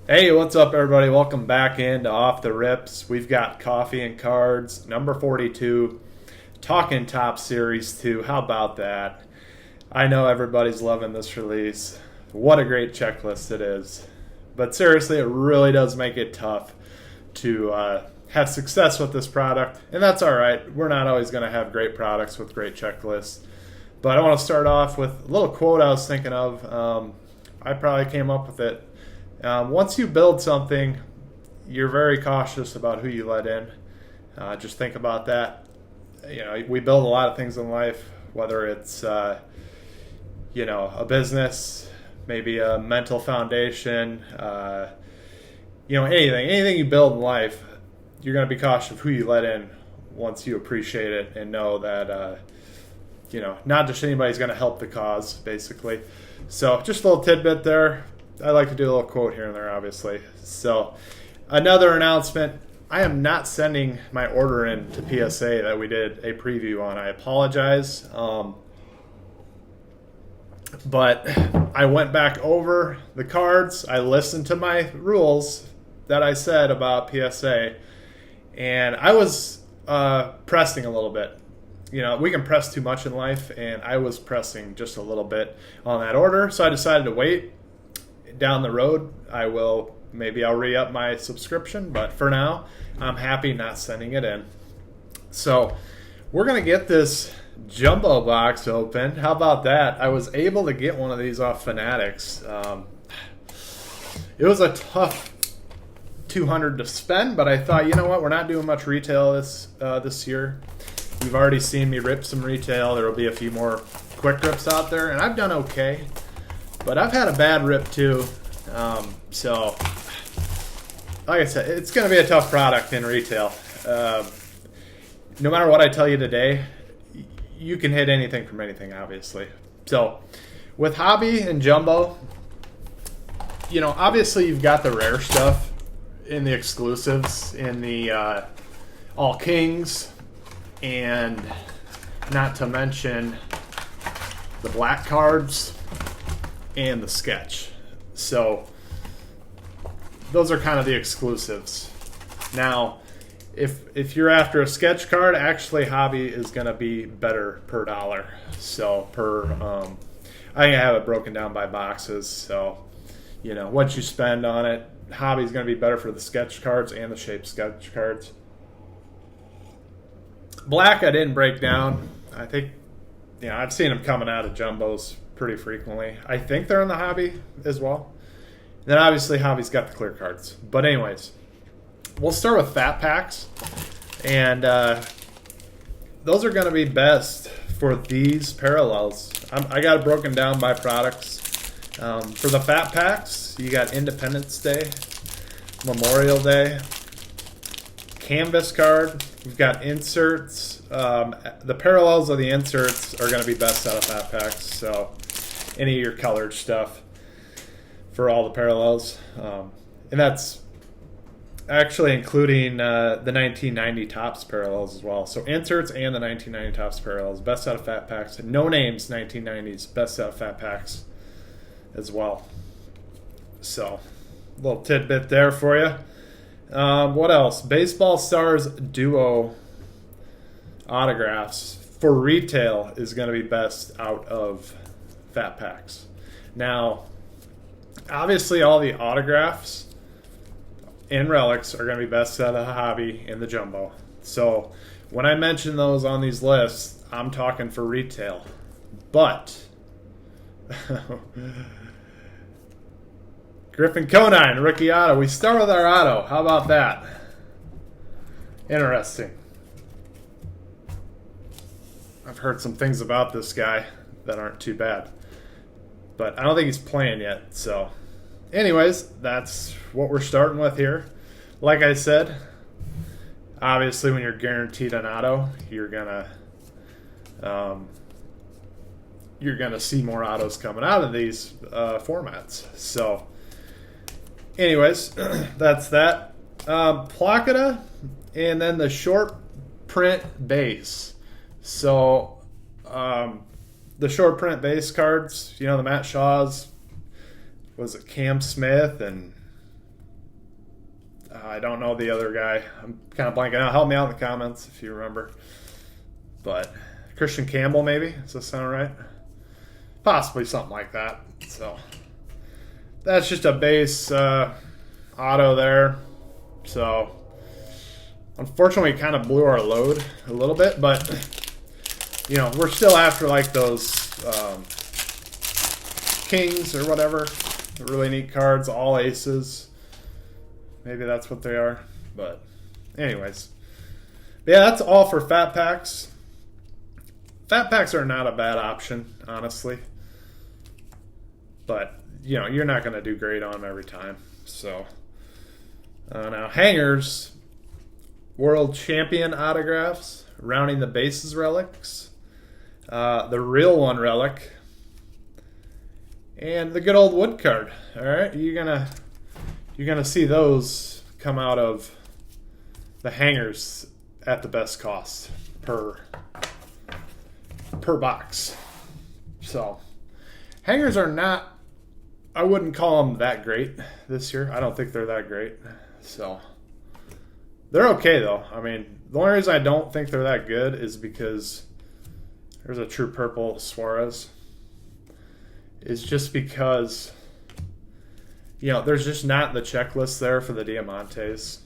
Hey, what's up, everybody? Welcome back into Off the Rips. We've got Coffee and Cards, number 42, Talking Top Series 2. How about that? I know everybody's loving this release. What a great checklist it is. But seriously, it really does make it tough to have success with this product. And that's all right. We're not always going to have great products with great checklists. But I want to start off with a little quote I was thinking of. I probably came up with it. Once you build something, you're very cautious about who you let in. Just think about that. You know, we build a lot of things in life, whether it's a business, maybe a mental foundation, anything you build in life, you're going to be cautious of who you let in once you appreciate it and know that not just anybody's going to help the cause, basically. So just a little tidbit there. I like to do a little quote here and there, obviously. So, another announcement. I am not sending my order in to PSA that we did a preview on. I apologize. But I went back over the cards. I listened to my rules that I said about PSA. And I was pressing a little bit. You know, we can press too much in life. And I was pressing just a little bit on that order. So I decided to wait. Down the road, I'll re-up my subscription, but for now, I'm happy not sending it in. So we're going to get this jumbo box open. How about that? I was able to get one of these off Fanatics. It was a tough $200 to spend, but I thought, you know what, we're not doing much retail this year. You've already seen me rip some retail. There will be a few more quick rips out there, and I've done okay. But I've had a bad rip too, so like I said, it's going to be a tough product in retail. No matter what I tell you today, you can hit anything from anything, obviously. So with hobby and jumbo, obviously you've got the rare stuff in the exclusives, in the all kings, and not to mention the black cards and the sketch. So those are kind of the exclusives. Now, if you're after a sketch card, actually hobby is going to be better per dollar. So I have it broken down by boxes. So, what you spend on it, hobby is going to be better for the sketch cards and the shape sketch cards. Black I didn't break down. I think, I've seen them coming out of jumbos pretty frequently. I think they're in the hobby as well. Then obviously hobby's got the clear cards. But anyways, we'll start with fat packs. And those are going to be best for these parallels. I got it broken down by products. For the fat packs, you got Independence Day, Memorial Day, Canvas card. We've got inserts. The parallels of the inserts are going to be best out of fat packs. So any of your colored stuff for all the parallels. And that's actually including the 1990 Topps parallels as well. So inserts and the 1990 Topps parallels, best out of fat packs. No Names 1990s, best out of fat packs as well. So a little tidbit there for you. What else? Baseball Stars Duo autographs for retail is going to be best out of fat packs. Now, obviously all the autographs and relics are going to be best out of the hobby and the jumbo. So when I mention those on these lists, I'm talking for retail. But Griffin Conine, rookie auto. We start with our auto. How about that? Interesting. I've heard some things about this guy that aren't too bad. But I don't think he's playing yet. So, anyways, that's what we're starting with here. Like I said, obviously when you're guaranteed an auto, you're gonna see more autos coming out of these formats. So, anyways, that's that. Placata, and then the short print base. So, the short print base cards, the Matt Shaws, was it Cam Smith and I don't know the other guy. I'm kind of blanking out. Help me out in the comments if you remember. But Christian Campbell, maybe? Does that sound right? Possibly something like that. So that's just a base auto there. So unfortunately, we kind of blew our load a little bit, but you know, we're still after like those kings or whatever. The really neat cards, all aces. Maybe that's what they are. But anyways. But yeah, that's all for fat packs. Fat packs are not a bad option, honestly. But, you know, you're not going to do great on them every time. So, now hangers, world champion autographs, rounding the bases relics, the real one relic, and the good old wood card. All right, you're gonna see those come out of the hangers at the best cost per box. So hangers are not, I wouldn't call them that great this year. I don't think they're that great. So they're okay though. I mean, the only reason I don't think they're that good is because there's a true purple Suarez. Is just because, you know, there's just not the checklist there for the Diamantes.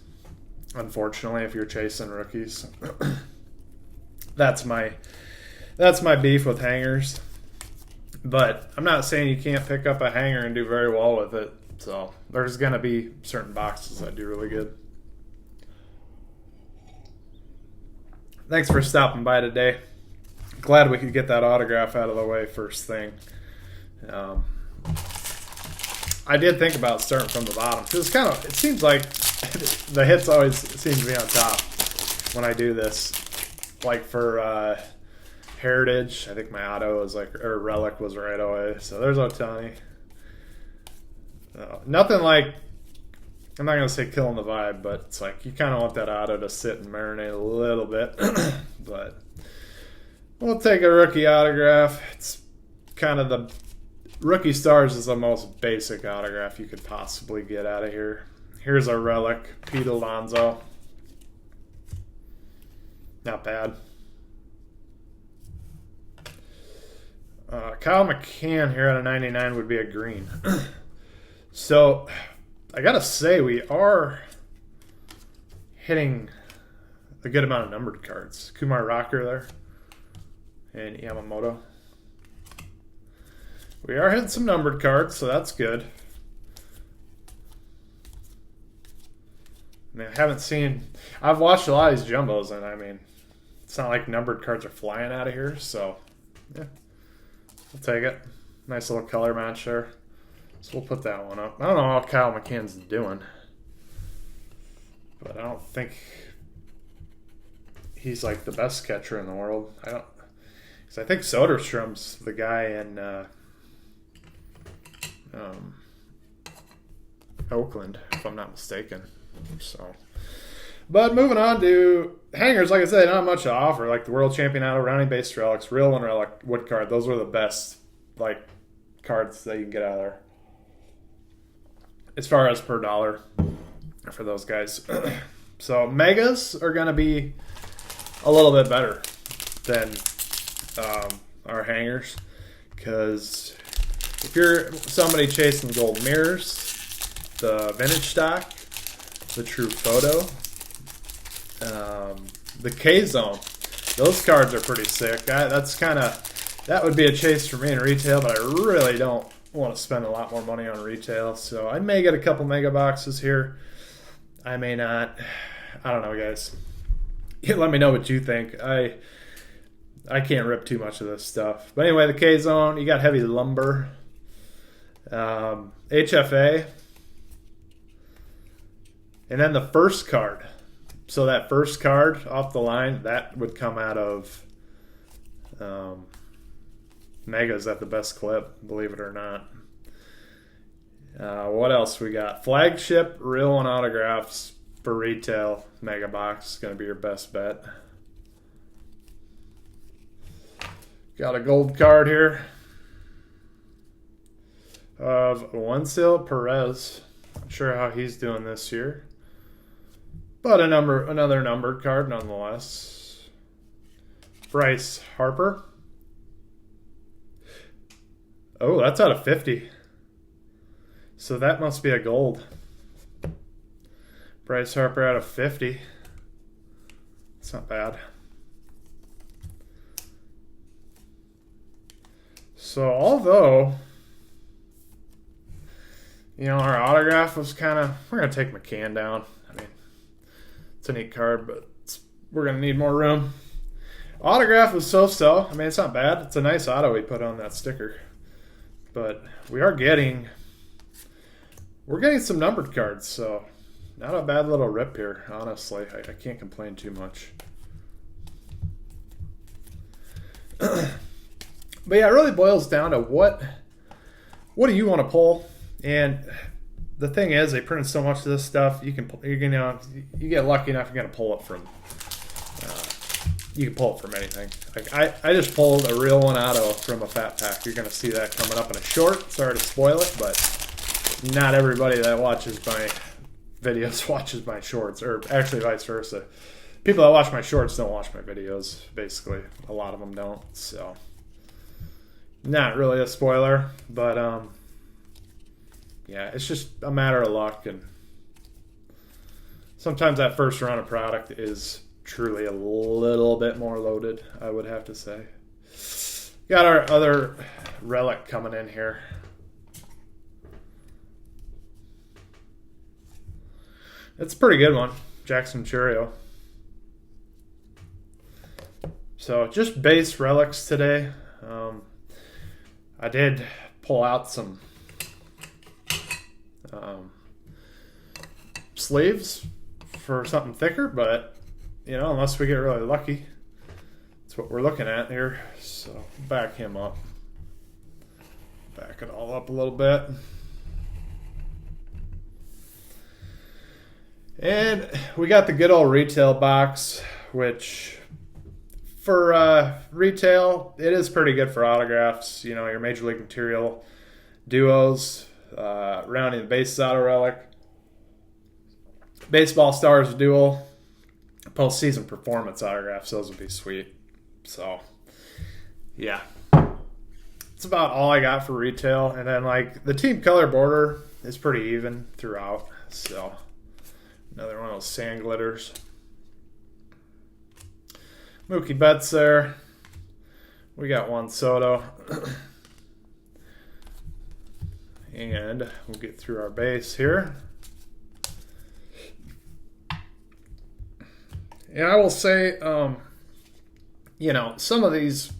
Unfortunately, if you're chasing rookies. That's my beef with hangers. But I'm not saying you can't pick up a hanger and do very well with it. So there's going to be certain boxes that do really good. Thanks for stopping by today. Glad we could get that autograph out of the way first thing. I did think about starting from the bottom because it seems like the hits always seem to be on top when I do this. Like for Heritage, I think my auto was or relic was right away. So there's Ohtani. Nothing like, I'm not gonna say killing the vibe, but it's like you kind of want that auto to sit and marinate a little bit. But we'll take a rookie autograph. It's kind of the Rookie Stars is the most basic autograph you could possibly get out of here. Here's a relic, Pete Alonso. Not bad. Kyle McCann here at a 99 would be a green. So, I gotta say, we are hitting a good amount of numbered cards. Kumar Rocker there. And Yamamoto. We are hitting some numbered cards, so that's good. I mean, I've watched a lot of these jumbos, and I mean, it's not like numbered cards are flying out of here, so yeah, we'll take it. Nice little color match there. So we'll put that one up. I don't know how Kyle McCann's doing, but I don't think he's like the best catcher in the world. Because I think Soderstrom's the guy in Oakland, if I'm not mistaken. So, but moving on to hangers, like I said, not much to offer. Like the World Champion Auto, rounding base relics, real one relic, wood card. Those are the best like cards that you can get out of there, as far as per dollar for those guys. So megas are going to be a little bit better than our hangers, because if you're somebody chasing gold mirrors, the vintage stock, the true photo, the K-Zone, those cards are pretty sick. That would be a chase for me in retail, but I really don't want to spend a lot more money on retail. So I may get a couple mega boxes here. I may not. I don't know, guys. Let me know what you think. I can't rip too much of this stuff. But anyway, the K-Zone, you got heavy lumber. HFA. And then the first card. So that first card off the line, that would come out of megas at the best clip, believe it or not. What else we got? Flagship, real one autographs for retail. Mega box is going to be your best bet. Got a gold card here of Juancil Perez. Not sure how he's doing this year. But another numbered card nonetheless. Bryce Harper. Oh, that's out of 50. So that must be a gold. Bryce Harper out of 50. It's not bad. So although, you know, our autograph was kind of, we're going to take McCann down. I mean, it's a neat card, but we're going to need more room. Autograph was so-so. I mean, it's not bad. It's a nice auto we put on that sticker. But we're getting some numbered cards, so not a bad little rip here, honestly. I can't complain too much. But yeah, it really boils down to what do you want to pull? And the thing is, they printed so much of this stuff. You get lucky enough, you're gonna pull it from. You can pull it from anything. Like I just pulled a real one auto from a fat pack. You're gonna see that coming up in a short. Sorry to spoil it, but not everybody that watches my videos watches my shorts, or actually vice versa. People that watch my shorts don't watch my videos. Basically, a lot of them don't. So, not really a spoiler, but yeah, it's just a matter of luck, and sometimes that first run of product is truly a little bit more loaded, I would have to say. Got our other relic coming in here. It's a pretty good one, Jackson Chourio. So just base relics today. I did pull out some sleeves for something thicker, but you know, unless we get really lucky, that's what we're looking at here. So back him up, back it all up a little bit. And we got the good old retail box, which for retail, it is pretty good for autographs. You know, your Major League Material duos, rounding the bases auto relic, Baseball Stars dual, postseason performance autographs. Those would be sweet. So, yeah. It's about all I got for retail. And then, like, the team color border is pretty even throughout. So, another one of those sand glitters. Mookie Betts there. We got Juan Soto. And we'll get through our base here. And I will say, you know, some of these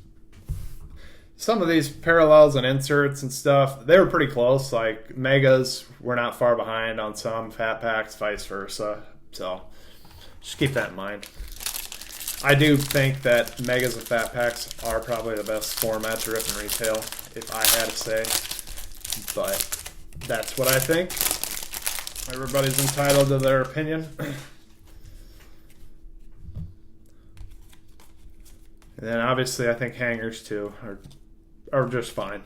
parallels and inserts and stuff, they were pretty close. Like megas were not far behind on some, fat packs, vice versa. So just keep that in mind. I do think that megas and fat packs are probably the best format to rip in retail, if I had to say. But that's what I think. Everybody's entitled to their opinion. And then obviously I think hangers too are just fine.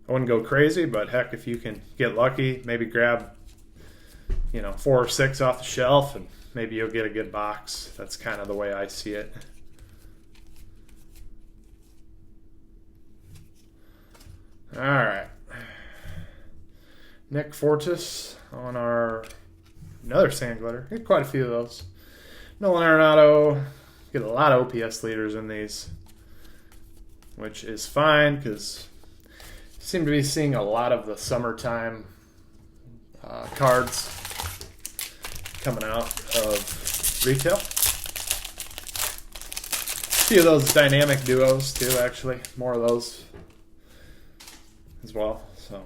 I wouldn't go crazy, but heck, if you can get lucky, maybe grab, you know, 4 or 6 off the shelf, and maybe you'll get a good box. That's kind of the way I see it. All right. Nick Fortis on our another sand glitter. Get quite a few of those. Nolan Arenado. Get a lot of OPS leaders in these, which is fine because seem to be seeing a lot of the summertime cards coming out of retail. A few of those dynamic duos too, actually. More of those as well. So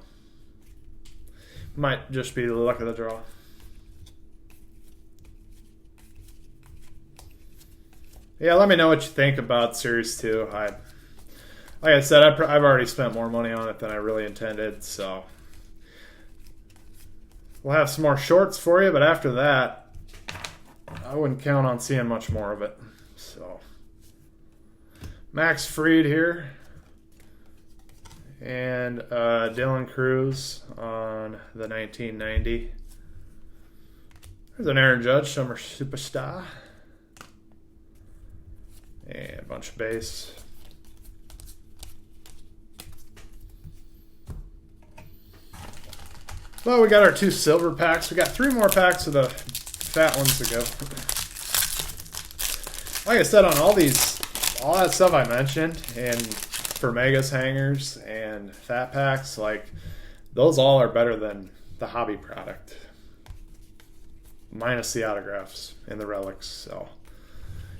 might just be the luck of the draw. Yeah, let me know what you think about Series 2. Like I said, I've already spent more money on it than I really intended, so we'll have some more shorts for you, but after that, I wouldn't count on seeing much more of it. So, Max Fried here, and Dylan Cruz on the 1990. There's an Aaron Judge, summer superstar. And a bunch of base. Well, we got our 2 silver packs. We got 3 more packs of the fat ones to go. Like I said, on all that stuff I mentioned, and for Megas hangers and fat packs, like those all are better than the hobby product, minus the autographs and the relics. So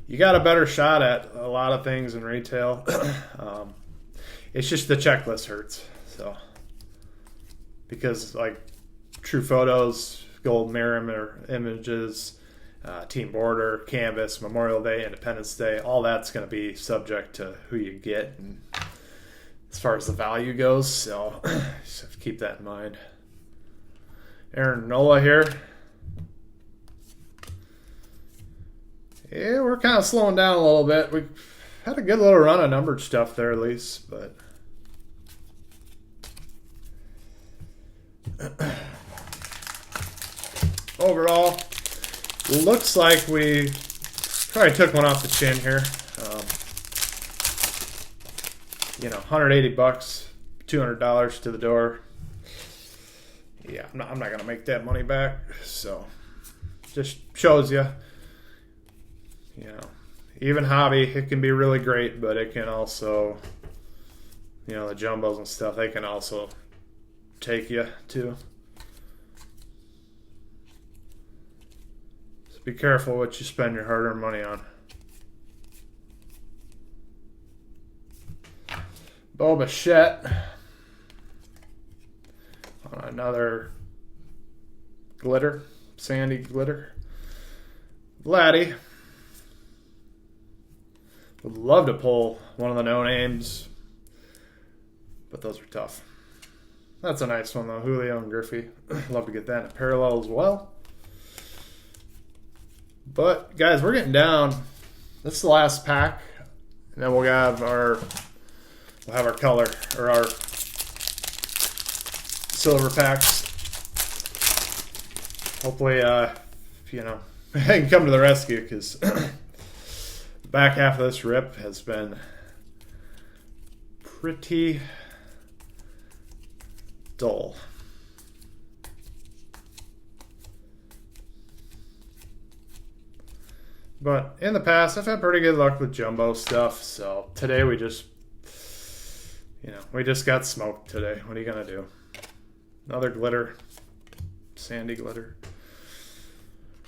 you got a better shot at a lot of things in retail. It's just the checklist hurts. So because like True Photos, Gold Mirror Images, Team Border, Canvas, Memorial Day, Independence Day, all that's going to be subject to who you get and as far as the value goes. So just have to keep that in mind. Aaron Nola here. Yeah, we're kind of slowing down a little bit. We had a good little run of numbered stuff there at least, but overall, looks like we probably took one off the chin here. $180, $200 to the door. Yeah, I'm not gonna make that money back. So, just shows you, even hobby, it can be really great, but it can also, the jumbos and stuff, they can also take you too. So be careful what you spend your hard-earned money on. Bo Bichette on another glitter, sandy glitter. Vladdy. Would love to pull one of the no-names, but those are tough. That's a nice one, though. Julio and Griffey. Love to get that in a parallel as well. But, guys, we're getting down. This is the last pack, and then we'll have our color, or our silver packs. Hopefully, I can come to the rescue, because the back half of this rip has been pretty dull. But in the past, I've had pretty good luck with jumbo stuff, so today we just got smoked today. What are you going to do? Another glitter. Sandy glitter.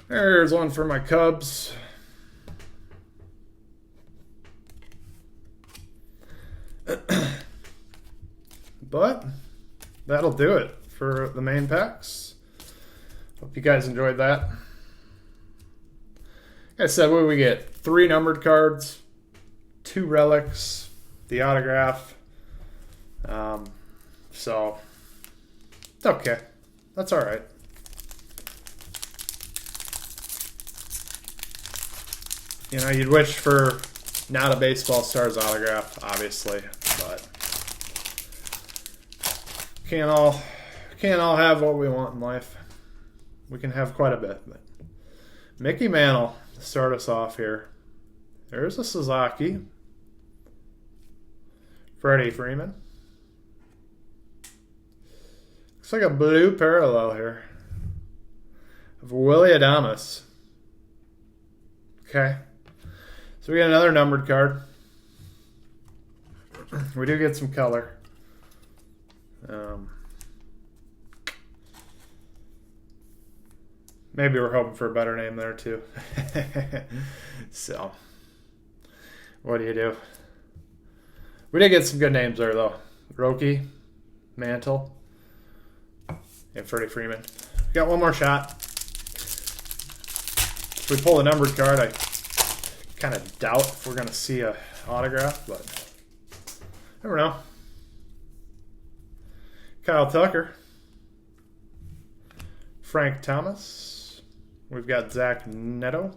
There's one for my Cubs. But that'll do it for the main packs. Hope you guys enjoyed that. Like I said, what do we get? 3 numbered cards, 2 relics, the autograph. So it's okay. That's all right. You'd wish for not a baseball star's autograph, obviously, but can't all have what we want in life. We can have quite a bit, but Mickey Mantle to start us off here. There's a Sasaki. Freddie Freeman. Looks like a blue parallel here of Willy Adames. Okay. So we got another numbered card. We do get some color. Maybe we're hoping for a better name there too. So, what do you do? We did get some good names there though. Roki, Mantle, and Freddie Freeman. We got one more shot. If we pull a numbered card, I kind of doubt if we're going to see a autograph, but never know. Kyle Tucker. Frank Thomas. We've got Zach Neto.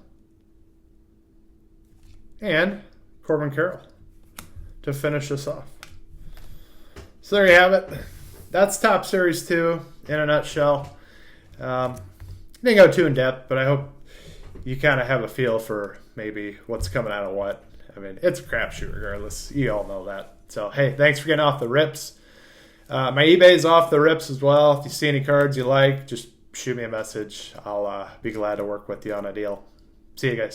And Corbin Carroll to finish this off. So there you have it. That's Top Series 2 in a nutshell. didn't go too in depth, but I hope you kind of have a feel for maybe what's coming out of what. I mean, it's a crapshoot regardless. You all know that. So, hey, thanks for getting off the rips. My eBay's off the rips as well. If you see any cards you like, just shoot me a message. I'll be glad to work with you on a deal. See you guys.